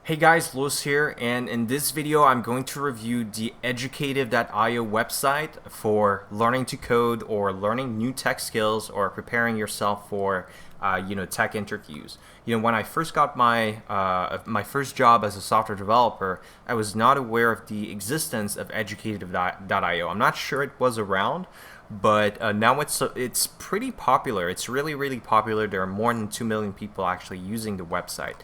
Hey guys, Los here, and in this video I'm going to review the Educative.io website for learning to code or learning new tech skills or preparing yourself for tech interviews. When I first got my first job as a software developer, I was not aware of the existence of Educative.io. I'm not sure it was around, but now it's pretty popular. It's really popular. There are more than 2 million people actually using the website.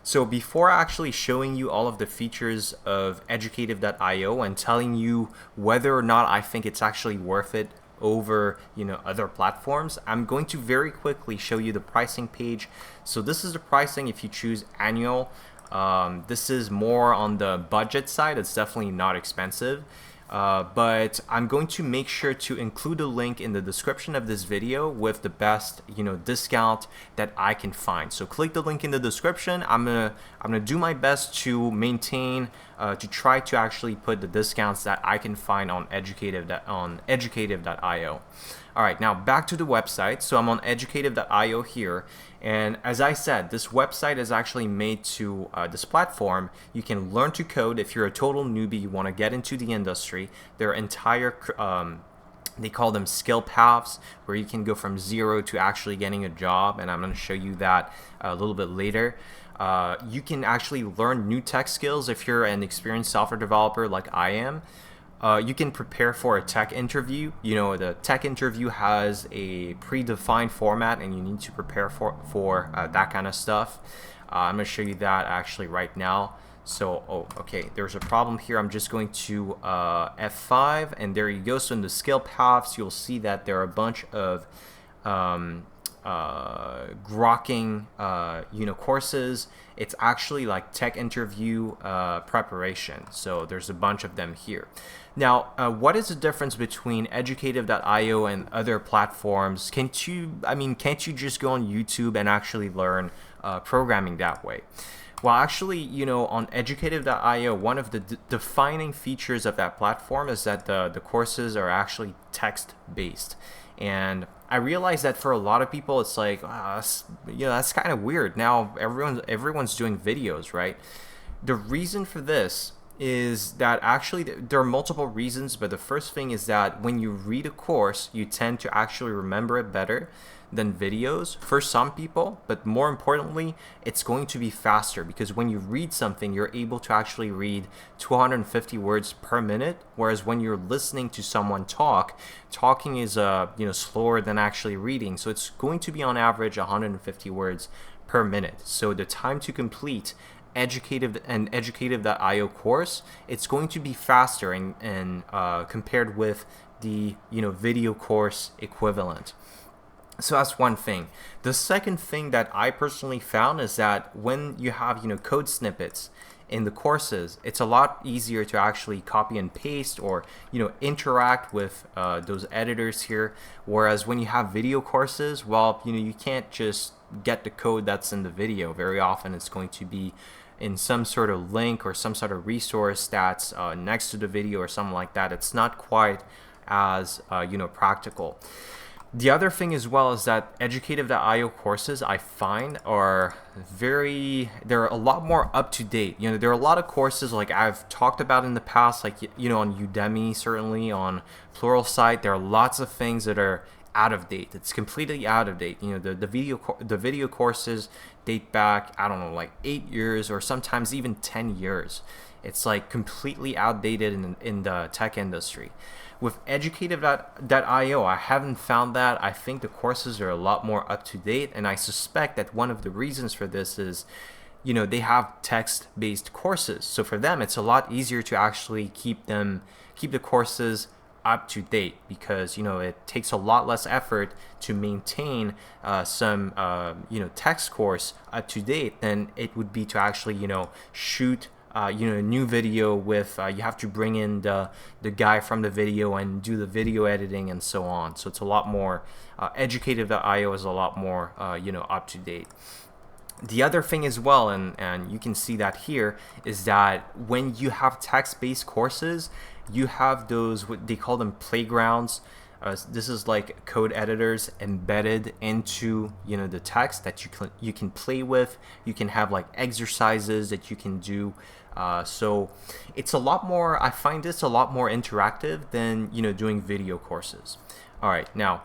So before actually showing you all of the features of Educative.io and telling you whether or not I think it's actually worth it over other platforms, I'm going to very quickly show you the pricing page. So this is the pricing if you choose annual. This is more on the budget side. It's definitely not expensive. But I'm going to make sure to include a link in the description of this video with the best discount that I can find. So click the link in the description. I'm gonna do my best to maintain to try to actually put the discounts that I can find on Educative.io. All right, now back to the website. So I'm on Educative.io here, and as I said, this website is actually made to this platform. You can learn to code if you're a total newbie, you want to get into the industry. There are entire they call them skill paths where you can go from zero to actually getting a job, and I'm going to show you that a little bit later. You can actually learn new tech skills if you're an experienced software developer like I am. You can prepare for a tech interview. The tech interview has a predefined format, and you need to prepare for that kind of stuff. I'm going to show you that actually right now. So, okay, there's a problem here. I'm just going to F5, and there you go. So in the skill paths, you'll see that there are a bunch of grokking courses. It's actually like tech interview preparation. So there's a bunch of them here. Now, what is the difference between Educative.io and other platforms? Can't you just go on YouTube and actually learn programming that way? Well, actually, on Educative.io, one of the defining features of that platform is that the courses are actually text-based. And I realize that for a lot of people, it's like, that's kind of weird. Now everyone's doing videos, right? The reason for this is that actually there are multiple reasons, but the first thing is that when you read a course, you tend to actually remember it better than videos for some people, but more importantly, it's going to be faster because when you read something, you're able to actually read 250 words per minute, whereas when you're listening to someone talking is slower than actually reading. So it's going to be on average 150 words per minute. So the time to complete Educative.io course, it's going to be faster and compared with the video course equivalent. So that's one thing. The second thing that I personally found is that when you have code snippets in the courses, it's a lot easier to actually copy and paste or interact with those editors here. Whereas when you have video courses, well, you can't just get the code that's in the video. Very often it's going to be in some sort of link or some sort of resource that's next to the video or something like that. It's not quite as practical. The other thing as well is that Educative.io courses I find they're a lot more up to date. There are a lot of courses like I've talked about in the past, like on Udemy, certainly on Pluralsight, there are lots of things that are out of date. It's completely out of date. The video courses date back, I don't know, like 8 years or sometimes even 10 years. It's like completely outdated in the tech industry. With Educative.io, I haven't found that. I think the courses are a lot more up to date, and I suspect that one of the reasons for this is they have text-based courses. So for them, it's a lot easier to actually keep the courses up to date because it takes a lot less effort to maintain some text course up to date than it would be to actually shoot a new video with you have to bring in the guy from the video and do the video editing and so on. So it's a lot more Educative.io is a lot more up to date. The other thing as well, and you can see that here, is that when you have text-based courses, you have those, what they call them, playgrounds. This is like code editors embedded into the text that you can play with. You can have like exercises that you can do. So it's a lot more. I find this a lot more interactive than doing video courses. All right, now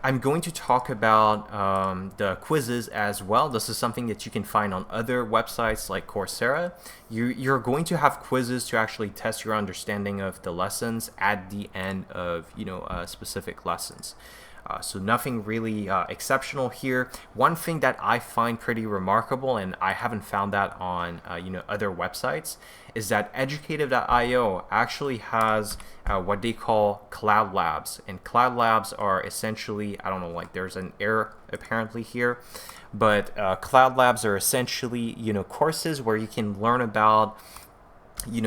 I'm going to talk about the quizzes as well. This is something that you can find on other websites like Coursera. You're going to have quizzes to actually test your understanding of the lessons at the end of specific lessons. So nothing really exceptional here. One thing that I find pretty remarkable, and I haven't found that on other websites, is that Educative.io actually has what they call Cloud Labs, and Cloud Labs are essentially, I don't know, like there's an error apparently here, but Cloud Labs are essentially courses where you can learn about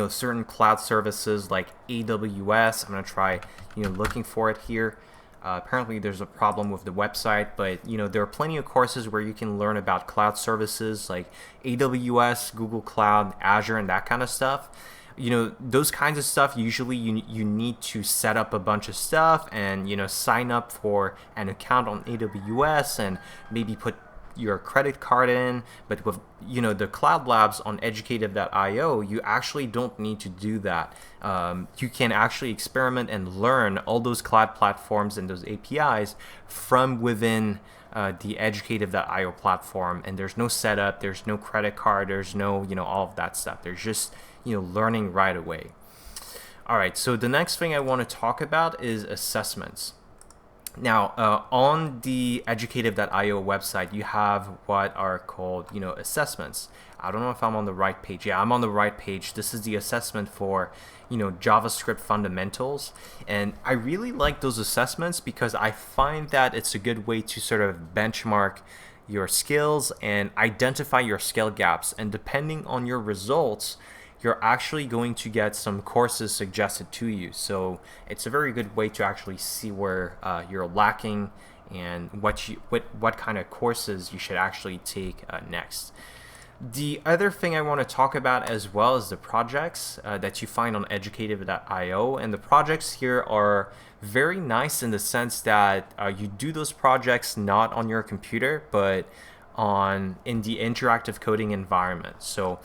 certain cloud services like AWS. I'm gonna try looking for it here. Apparently there's a problem with the website, but there are plenty of courses where you can learn about cloud services like AWS, Google Cloud, Azure, and that kind of stuff. Those kinds of stuff, usually you need to set up a bunch of stuff and sign up for an account on AWS and maybe put your credit card in. But with the Cloud Labs on Educative.io, you actually don't need to do that. You can actually experiment and learn all those cloud platforms and those APIs from within the Educative.io platform, and there's no setup, there's no credit card, there's no all of that stuff. There's just learning right away. All right, so the next thing I want to talk about is assessments. Now, on the Educative.io website, you have what are called, assessments. I don't know if I'm on the right page. Yeah, I'm on the right page. This is the assessment for, JavaScript fundamentals. And I really like those assessments because I find that it's a good way to sort of benchmark your skills and identify your skill gaps. And depending on your results, you're actually going to get some courses suggested to you. So it's a very good way to actually see where you're lacking and what kind of courses you should actually take next. The other thing I want to talk about as well is the projects that you find on Educative.io, and the projects here are very nice in the sense that you do those projects not on your computer but in the interactive coding environment. So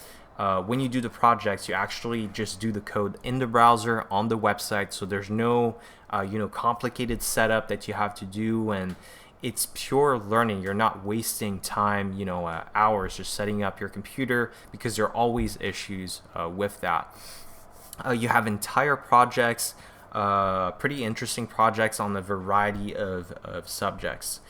when you do the projects, you actually just do the code in the browser on the website, so there's no complicated setup that you have to do, and it's pure learning. You're not wasting time, hours just setting up your computer, because there are always issues with that. You have entire projects, pretty interesting projects on a variety of subjects.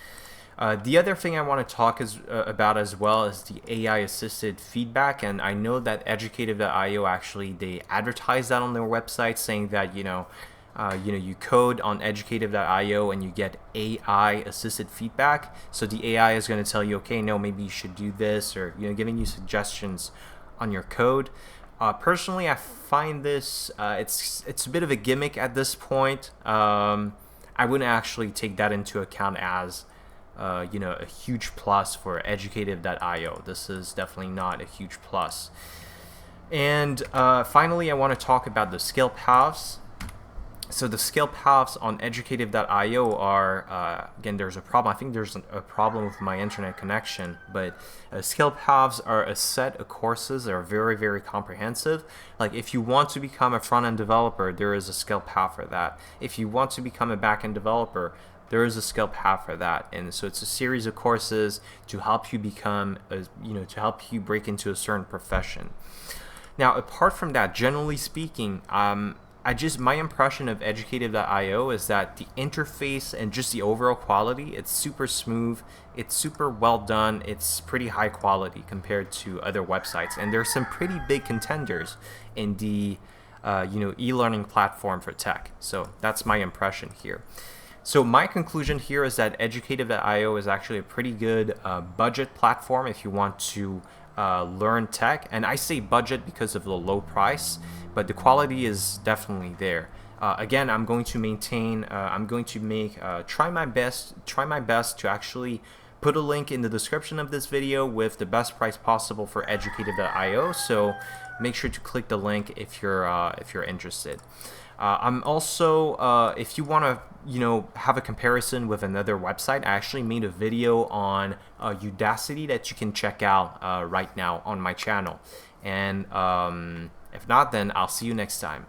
The other thing I want to talk about as well is the AI-assisted feedback, and I know that Educative.io actually, they advertise that on their website, saying that you code on Educative.io and you get AI-assisted feedback. So the AI is going to tell you, okay, no, maybe you should do this, or giving you suggestions on your code. Personally, I find this it's a bit of a gimmick at this point. I wouldn't actually take that into account as a huge plus for Educative.io. This is definitely not a huge plus. And finally, I want to talk about the skill paths. So the skill paths on Educative.io are, again, there's a problem. I think there's a problem with my internet connection, but skill paths are a set of courses that are very, very comprehensive. Like if you want to become a front-end developer, there is a skill path for that. If you want to become a back-end developer, there is a skill path for that. And so it's a series of courses to help you become, to help you break into a certain profession. Now, apart from that, generally speaking, my impression of Educative.io is that the interface and just the overall quality, it's super smooth, it's super well done, it's pretty high quality compared to other websites. And there's some pretty big contenders in the e-learning platform for tech. So that's my impression here. So my conclusion here is that Educative.io is actually a pretty good budget platform if you want to learn tech. And I say budget because of the low price, but the quality is definitely there. Again, I'm going to maintain, try my best to actually put a link in the description of this video with the best price possible for Educative.io. So make sure to click the link if you're interested. I'm also, if you want to, have a comparison with another website, I actually made a video on Udacity that you can check out right now on my channel. And if not, then I'll see you next time.